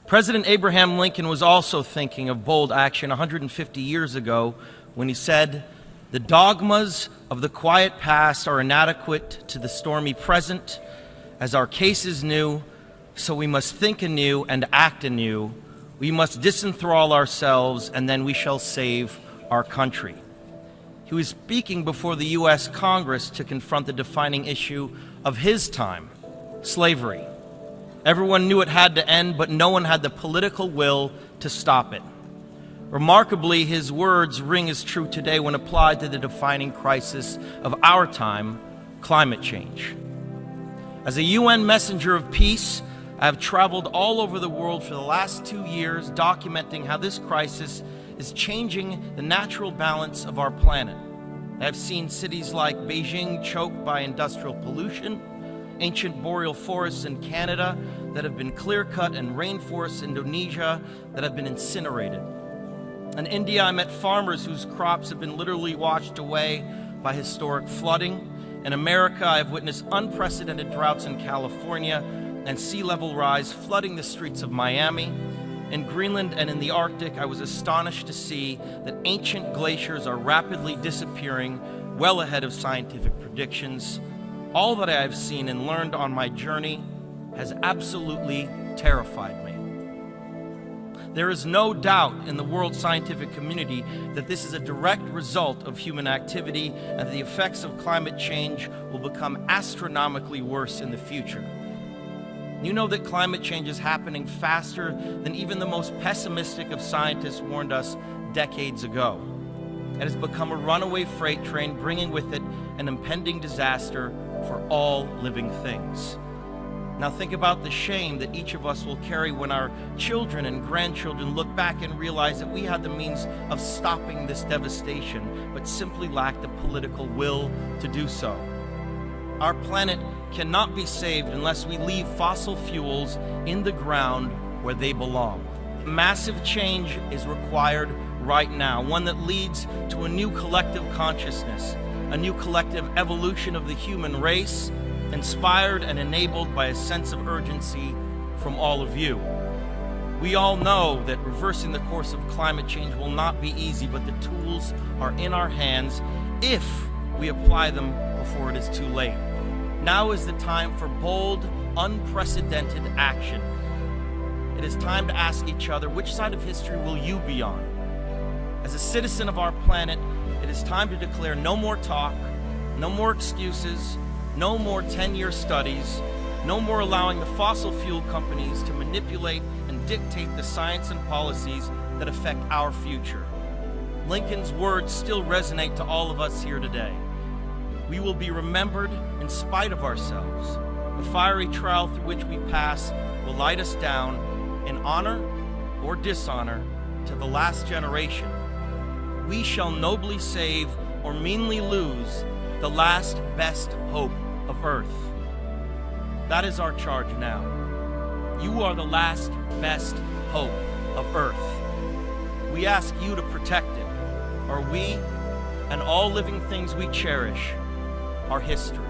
President Abraham Lincoln was also thinking of bold action 150 years ago when he said, "The dogmas of the quiet past are inadequate to the stormy present. As our case is new, so we must think anew and act anew. We must disenthrall ourselves, and then we shall save our country." He was speaking before the U.S. Congress to confront the defining issue of his time, slavery. Everyone knew it had to end, but no one had the political will to stop it. Remarkably, his words ring as true today when applied to the defining crisis of our time, climate change. As a UN messenger of peace, I have traveled all over the world for the last 2 years documenting how this crisis is changing the natural balance of our planet. I have seen cities like Beijing choked by industrial pollution, ancient boreal forests in Canada that have been clear-cut, and rainforests in Indonesia that have been incinerated. In India, I met farmers whose crops have been literally washed away by historic flooding. In America, I have witnessed unprecedented droughts in California and sea level rise flooding the streets of Miami. In Greenland and in the Arctic, I was astonished to see that ancient glaciers are rapidly disappearing, well ahead of scientific predictions. All that I have seen and learned on my journey has absolutely terrified me. There is no doubt in the world scientific community that this is a direct result of human activity and that the effects of climate change will become astronomically worse in the future. You know that climate change is happening faster than even the most pessimistic of scientists warned us decades ago. It has become a runaway freight train, bringing with it an impending disaster for all living things. Now think about the shame that each of us will carry when our children and grandchildren look back and realize that we had the means of stopping this devastation, but simply lacked the political will to do so. Our planet cannot be saved unless we leave fossil fuels in the ground where they belong. Massive change is required right now, one that leads to a new collective consciousness, a new collective evolution of the human race, inspired and enabled by a sense of urgency from all of you. We all know that reversing the course of climate change will not be easy, but the tools are in our hands if we apply them before it is too late. Now is the time for bold, unprecedented action. It is time to ask each other, which side of history will you be on? As a citizen of our planet, it is time to declare no more talk, no more excuses, no more 10-year studies, no more allowing the fossil fuel companies to manipulate and dictate the science and policies that affect our future. Lincoln's words still resonate to all of us here today. We will be remembered in spite of ourselves. The fiery trial through which we pass will light us down in honor or dishonor to the last generation. We shall nobly save or meanly lose the last best hope of Earth. That is our charge now. You are the last best hope of Earth. We ask you to protect it, or we and all living things we cherish are history.